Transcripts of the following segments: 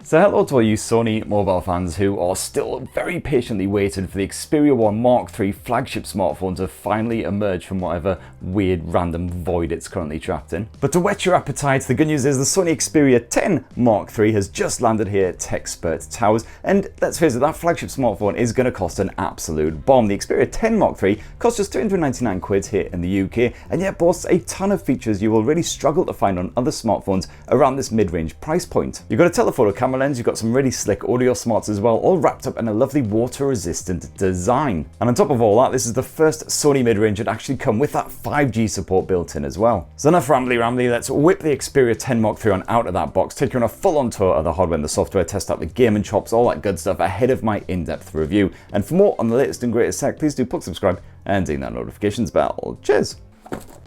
So hello to all you Sony mobile fans who are still very patiently waiting for the Xperia 1 Mark III flagship smartphone to finally emerge from whatever weird random void it's currently trapped in. But to whet your appetite, the good news is the Sony Xperia 10 Mark III has just landed here at Techspert Towers, and let's face it, that flagship smartphone is going to cost an absolute bomb. The Xperia 10 Mark III costs just 299 quid here in the UK, and yet boasts a ton of features you will really struggle to find on other smartphones around this mid-range price point. You've got a telephoto camera lens, you've got some really slick audio smarts as well, all wrapped up in a lovely water-resistant design. And on top of all that, this is the first Sony mid-range that actually come with that 5G support built in as well. So enough rambly, let's whip the Xperia 10 Mark III on out of that box, take you on a full-on tour of the hardware and the software, test out the gaming chops, all that good stuff ahead of my in-depth review. And for more on the latest and greatest tech, please do subscribe and ding that notifications bell. Cheers!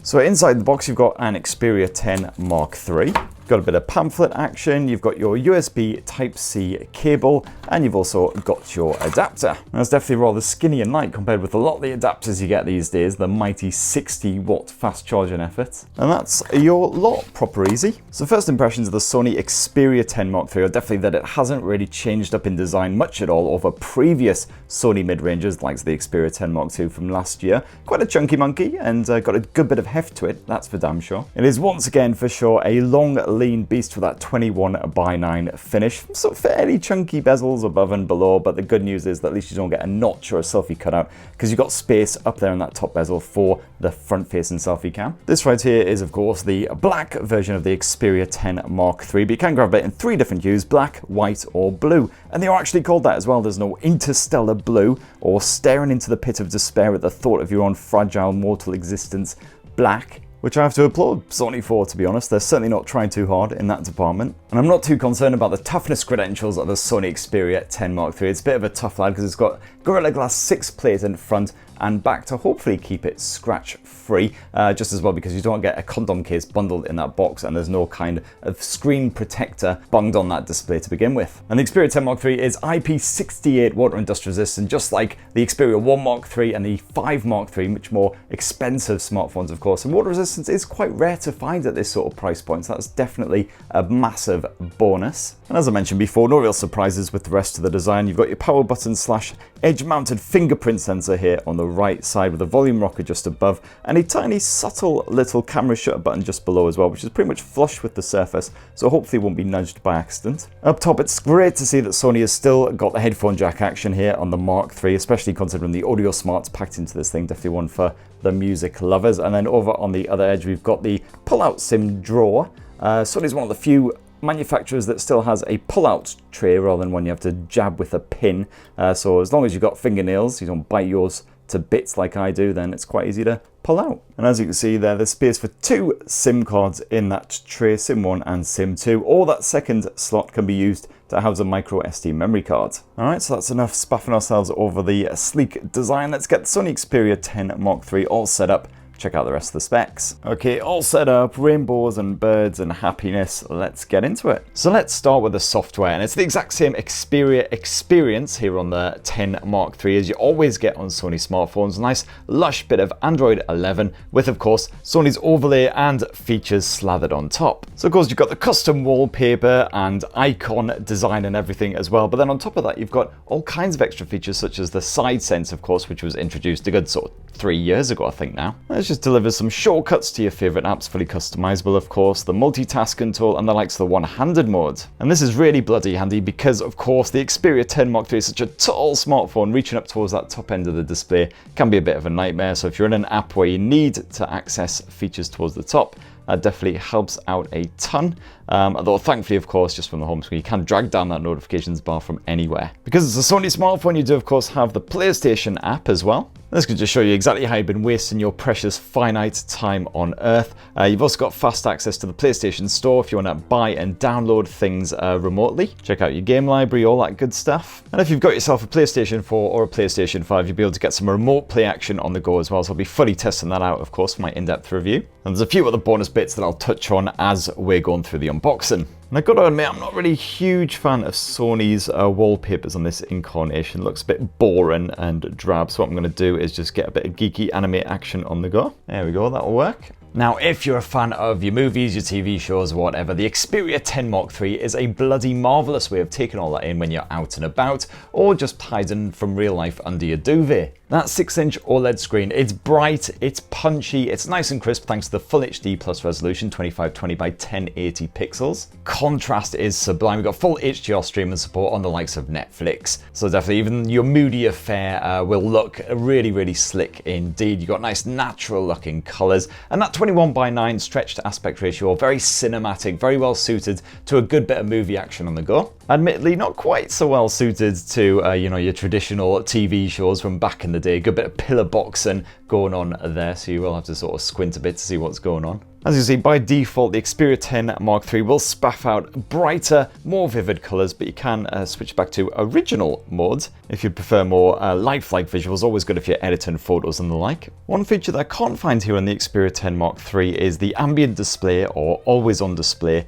So inside the box, you've got an Xperia 10 Mark III. Got a bit of pamphlet action, you've got your USB Type-C cable, and you've also got your adapter. Now, it's definitely rather skinny and light compared with a lot of the adapters you get these days, the mighty 60-watt fast charging effort. And that's your lot, proper easy. So first impressions of the Sony Xperia 10 Mark III are definitely that it hasn't really changed up in design much at all over previous Sony mid-ranges like the Xperia 10 Mark II from last year. Quite a chunky monkey and got a good bit of heft to it, that's for damn sure. It is once again for sure a long, lean beast with that 21:9 finish. So fairly chunky bezels above and below, but the good news is that at least you don't get a notch or a selfie cutout because you've got space up there in that top bezel for the front-facing selfie cam. This right here is of course the black version of the Xperia 10 Mark III, but you can grab it in 3 different hues: black, white or blue. And they are actually called that as well. There's no interstellar blue or staring into the pit of despair at the thought of your own fragile mortal existence black, which I have to applaud Sony for, to be honest. They're certainly not trying too hard in that department. And I'm not too concerned about the toughness credentials of the Sony Xperia 10 Mark III. It's a bit of a tough lad because it's got Gorilla Glass 6 plate in front and back to hopefully keep it scratch free, just as well because you don't get a condom case bundled in that box and there's no kind of screen protector bunged on that display to begin with. And the Xperia 10 Mark III is IP68 water and dust resistant, just like the Xperia 1 Mark III and the 5 Mark III, much more expensive smartphones of course. And water resistance is quite rare to find at this sort of price point, so that's definitely a massive bonus. And as I mentioned before, no real surprises with the rest of the design. You've got your power button / edge mounted fingerprint sensor here on the right side with a volume rocker just above and a tiny subtle little camera shutter button just below as well, which is pretty much flush with the surface, so hopefully it won't be nudged by accident. Up top, it's great to see that Sony has still got the headphone jack action here on the Mark III, especially considering the audio smarts packed into this thing. Definitely one for the music lovers. And then over on the other edge, we've got the pull-out SIM drawer. Sony's one of the few manufacturers that still has a pull-out tray rather than one you have to jab with a pin. So as long as you've got fingernails, you don't bite yours to bits like I do, then it's quite easy to pull out. And as you can see there, there's space for 2 SIM cards in that tray, SIM 1 and SIM 2, or that second slot can be used to house a micro SD memory card. Alright, so that's enough spaffing ourselves over the sleek design. Let's get the Sony Xperia 10 Mark III all set up. Check out the rest of the specs. Okay, all set up, rainbows and birds and happiness. Let's get into it. So let's start with the software, and it's the exact same Xperia experience here on the 10 Mark III as you always get on Sony smartphones. A nice lush bit of Android 11 with, of course, Sony's overlay and features slathered on top. So of course you've got the custom wallpaper and icon design and everything as well, but then on top of that you've got all kinds of extra features such as the side sense, of course, which was introduced a good sort of 3 years ago, I think now. Let's just deliver some shortcuts to your favorite apps, fully customizable of course, the multitasking tool and the likes of the one-handed mode. And this is really bloody handy because of course the Xperia 10 Mark III is such a tall smartphone, reaching up towards that top end of the display can be a bit of a nightmare. So if you're in an app where you need to access features towards the top, that definitely helps out a ton. Although thankfully, of course, just from the home screen, you can drag down that notifications bar from anywhere. Because it's a Sony smartphone, you do of course have the PlayStation app as well. This could just show you exactly how you've been wasting your precious finite time on Earth. You've also got fast access to the PlayStation Store if you want to buy and download things remotely. Check out your game library, all that good stuff. And if you've got yourself a PlayStation 4 or a PlayStation 5, you'll be able to get some remote play action on the go as well. So I'll be fully testing that out, of course, for my in-depth review. And there's a few other bonus bits that I'll touch on as we're going through the unboxing. And I've got to admit, I'm not really a huge fan of Sony's wallpapers on this incarnation. It looks a bit boring and drab, so what I'm going to do is just get a bit of geeky anime action on the go. There we go, that'll work. Now, if you're a fan of your movies, your TV shows, whatever, the Xperia 10 Mark III is a bloody marvellous way of taking all that in when you're out and about, or just hiding from real life under your duvet. That 6-inch OLED screen, it's bright, it's punchy, it's nice and crisp thanks to the Full HD Plus resolution, 2520 by 1080 pixels. Contrast is sublime. We've got full HDR streaming support on the likes of Netflix. So definitely even your moodier fare will look really, really slick indeed. You've got nice natural looking colours, and that 21:9 stretched aspect ratio, very cinematic, very well suited to a good bit of movie action on the go. Admittedly, not quite so well suited to your traditional TV shows from back in the day. Good bit of pillar boxing going on there, so you will have to sort of squint a bit to see what's going on. As you see, by default, the Xperia 10 Mark III will spaff out brighter, more vivid colours, but you can switch back to original mode if you prefer more lifelike visuals. Always good if you're editing photos and the like. One feature that I can't find here on the Xperia 10 Mark III is the ambient display or always on display.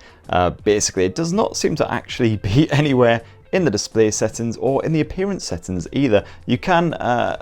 Basically, it does not seem to actually be anywhere in the display settings or in the appearance settings either. You can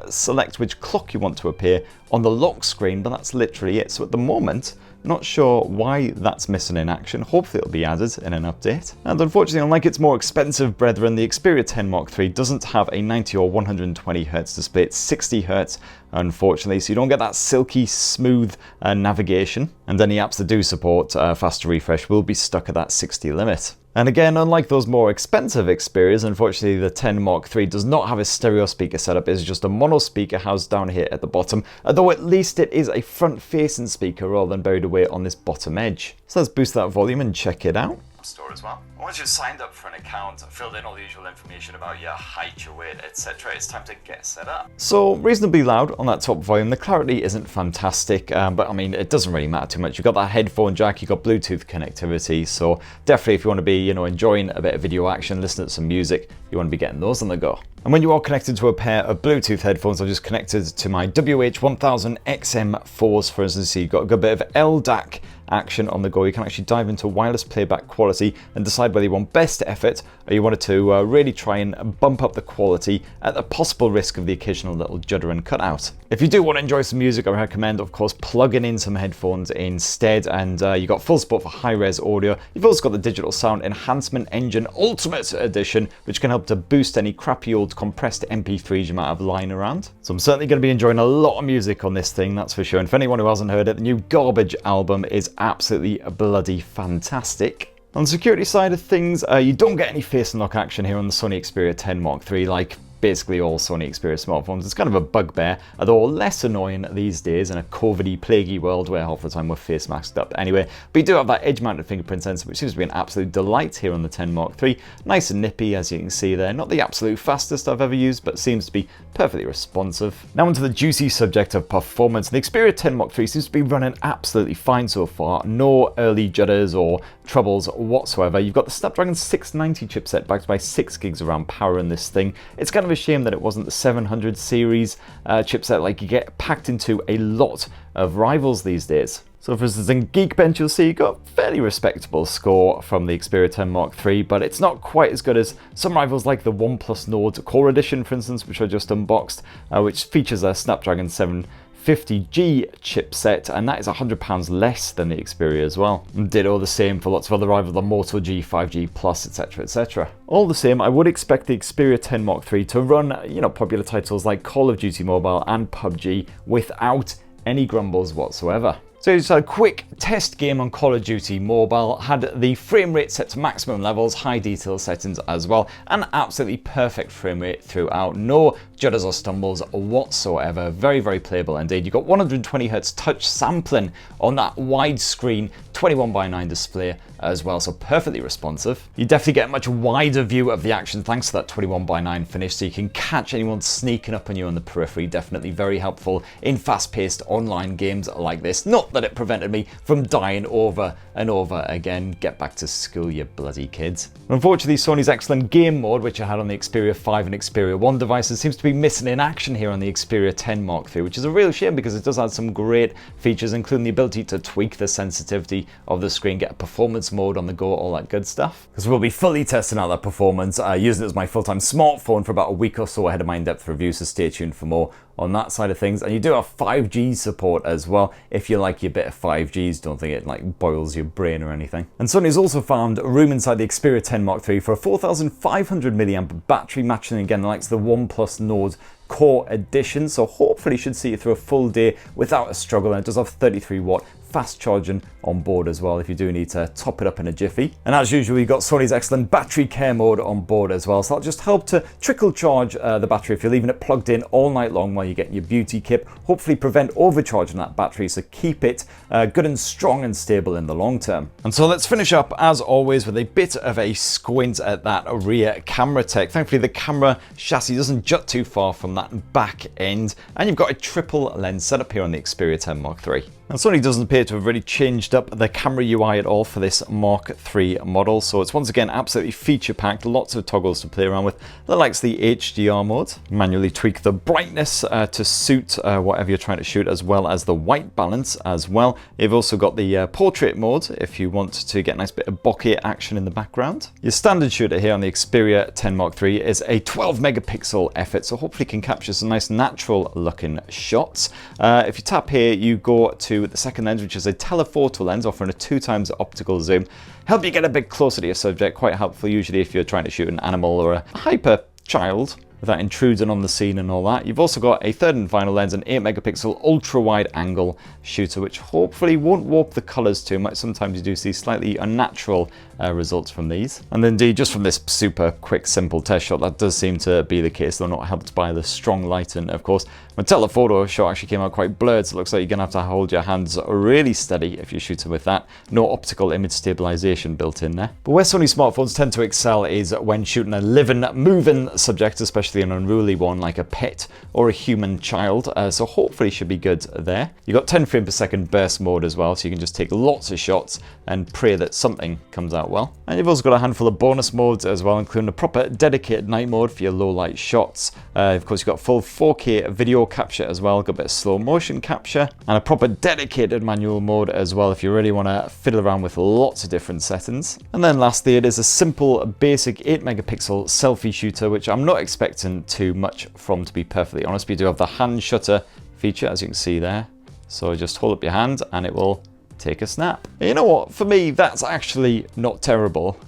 select which clock you want to appear on the lock screen, but that's literally it. So at the moment, not sure why that's missing in action. Hopefully it'll be added in an update. And unfortunately, unlike its more expensive brethren, the Xperia 10 Mark III doesn't have a 90 or 120 Hz display. It's 60 Hz, unfortunately, so you don't get that silky smooth navigation. And any apps that do support faster refresh will be stuck at that 60 limit. And again, unlike those more expensive Xperias, unfortunately the 10 Mark III does not have a stereo speaker setup. It's just a mono speaker housed down here at the bottom, although at least it is a front-facing speaker rather than buried away on this bottom edge. So let's boost that volume and check it out. Store as well. Once you've signed up for an account, filled in all the usual information about your height, your weight, etc., it's time to get set up. So reasonably loud on that top volume. The clarity isn't fantastic, but I mean, it doesn't really matter too much. You've got that headphone jack, you've got Bluetooth connectivity, so definitely if you want to be, enjoying a bit of video action, listening to some music, you want to be getting those on the go. And when you are connected to a pair of Bluetooth headphones, I've just connected to my WH-1000 XM4s, for instance, so you've got a good bit of LDAC action on the go. You can actually dive into wireless playback quality and decide whether you want best effort or you wanted to really try and bump up the quality at the possible risk of the occasional little judder and cutout. If you do want to enjoy some music, I recommend, of course, plugging in some headphones instead, and you've got full support for high-res audio. You've also got the Digital Sound Enhancement Engine Ultimate Edition, which can help to boost any crappy old compressed MP3s you might have lying around. So I'm certainly going to be enjoying a lot of music on this thing, that's for sure. And for anyone who hasn't heard it, the new Garbage album is absolutely bloody fantastic. On the security side of things, you don't get any face unlock action here on the Sony Xperia 10 Mark III like basically all Sony Xperia smartphones. It's kind of a bugbear, although less annoying these days in a COVID-y, plaguey world where half the time we're face masked up anyway. But you do have that edge-mounted fingerprint sensor, which seems to be an absolute delight here on the 10 Mark III. Nice and nippy, as you can see there. Not the absolute fastest I've ever used, but seems to be perfectly responsive. Now onto the juicy subject of performance. The Xperia 10 Mark III seems to be running absolutely fine so far. No early judders or troubles whatsoever. You've got the Snapdragon 690 chipset backed by 6 gigs of RAM power in this thing. It's kind of a shame that it wasn't the 700 series chipset like you get packed into a lot of rivals these days. So for instance, in Geekbench, you'll see you got a fairly respectable score from the Xperia 10 Mark III, but it's not quite as good as some rivals like the OnePlus Nord Core Edition, for instance, which I just unboxed, which features a Snapdragon 750G chipset, and that is £100 less than the Xperia as well. And ditto the same for lots of other rivals, the Moto G, 5G Plus, etc, etc. All the same, I would expect the Xperia 10 Mark III to run, popular titles like Call of Duty Mobile and PUBG without any grumbles whatsoever. So just a quick test game on Call of Duty Mobile, had the frame rate set to maximum levels, high detail settings as well, and absolutely perfect frame rate throughout. No judders or stumbles whatsoever. Very, very playable indeed. You've got 120Hz touch sampling on that widescreen 21:9 display as well, so perfectly responsive. You definitely get a much wider view of the action thanks to that 21:9 finish, so you can catch anyone sneaking up on you on the periphery. Definitely very helpful in fast-paced online games like this. Not that it prevented me from dying over and over again. Get back to school, you bloody kids. Unfortunately, Sony's excellent game mode, which I had on the Xperia 5 and Xperia 1 devices, seems to be missing in action here on the Xperia 10 Mark III, which is a real shame because it does have some great features, including the ability to tweak the sensitivity of the screen, get a performance performance mode on the go, all that good stuff. Because we'll be fully testing out that performance, using it as my full-time smartphone for about a week or so ahead of my in-depth review, so stay tuned for more on that side of things. And you do have 5G support as well, if you like your bit of 5Gs. Don't think it like boils your brain or anything. And Sony's also found room inside the Xperia 10 Mark III for a 4,500 milliamp battery, matching again the likes of the OnePlus Nord Core Edition, so hopefully should see you through a full day without a struggle. And it does have 33-watt fast charging on board as well if you do need to top it up in a jiffy. And as usual, you've got Sony's excellent battery care mode on board as well, so that'll just help to trickle charge the battery if you're leaving it plugged in all night long while you're getting your beauty kip. Hopefully prevent overcharging that battery, so keep it good and strong and stable in the long term. And so let's finish up as always with a bit of a squint at that rear camera tech. Thankfully the camera chassis doesn't jut too far from that back end, and you've got a triple lens setup here on the Xperia 10 Mark III. And Sony doesn't appear to have really changed up the camera UI at all for this Mark III model, so it's once again absolutely feature packed, lots of toggles to play around with, the likes of the HDR mode, manually tweak the brightness to suit whatever you're trying to shoot, as well as the white balance as well. You've also got the portrait mode if you want to get a nice bit of bokeh action in the background. Your standard shooter here on the Xperia 10 Mark III is a 12 megapixel effort, so hopefully can capture some nice natural looking shots. If you tap here, you go to the second lens, which is a telephoto lens offering a 2x optical zoom. Help you get a bit closer to your subject, quite helpful usually if you're trying to shoot an animal or a hyper child without intruding on the scene and all that. You've also got a third and final lens, an 8 megapixel ultra wide angle shooter, which hopefully won't warp the colors too much. Sometimes you do see slightly unnatural results from these. And indeed, just from this super quick, simple test shot, that does seem to be the case, though not helped by the strong lighting, of course. My telephoto shot actually came out quite blurred, so it looks like you're gonna have to hold your hands really steady if you're shooting with that. No optical image stabilization built in there. But where Sony smartphones tend to excel is when shooting a living, moving subject, especially an unruly one like a pet or a human child, so hopefully should be good there. You've got 10 frames per second burst mode as well, so you can just take lots of shots and pray that something comes out well. And you've also got a handful of bonus modes as well, including a proper dedicated night mode for your low light shots. Of course, you've got full 4K video capture as well, got a bit of slow motion capture, and a proper dedicated manual mode as well if you really want to fiddle around with lots of different settings. And then lastly, it is a simple basic 8 megapixel selfie shooter, which I'm not expecting too much from, to be perfectly honest. We do have the hand shutter feature, as you can see there, so just hold up your hand and it will take a snap. And you know what, for me that's actually not terrible.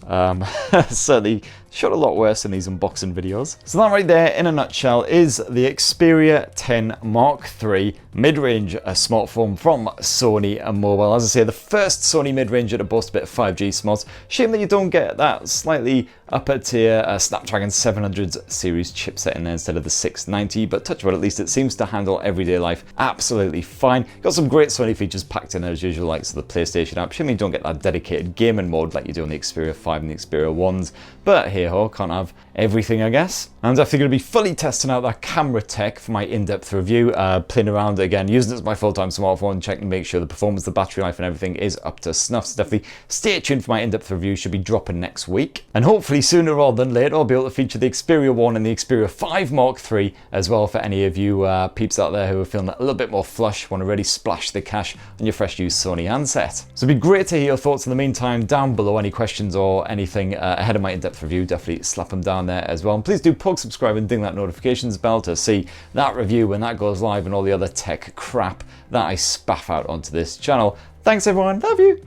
Certainly shot a lot worse in these unboxing videos. So that right there in a nutshell is the Xperia 10 Mark III mid-range smartphone from Sony Mobile. As I say, the first Sony mid-ranger to boast a bit of 5G smarts. Shame that you don't get that slightly upper tier Snapdragon 700 series chipset in there instead of the 690, but touch wood, at least it seems to handle everyday life absolutely fine. Got some great Sony features packed in there as usual, like the PlayStation app. Shame you don't get that dedicated gaming mode like you do on the Xperia 5 and the Xperia 1s, but hey ho, can't have everything, I guess. I'm definitely going to be fully testing out that camera tech for my in-depth review, playing around again, using it as my full-time smartphone, checking to make sure the performance, the battery life and everything is up to snuff. So definitely stay tuned for my in-depth review, should be dropping next week. And hopefully sooner rather than later, I'll be able to feature the Xperia 1 and the Xperia 5 Mark III as well, for any of you peeps out there who are feeling a little bit more flush, want to really splash the cash on your fresh used Sony handset. So it'd be great to hear your thoughts in the meantime down below. Any questions or anything ahead of my in-depth review, definitely slap them down there as well. And please do subscribe and ding that notifications bell to see that review when that goes live, and all the other tech crap that I spaff out onto this channel. Thanks everyone, love you!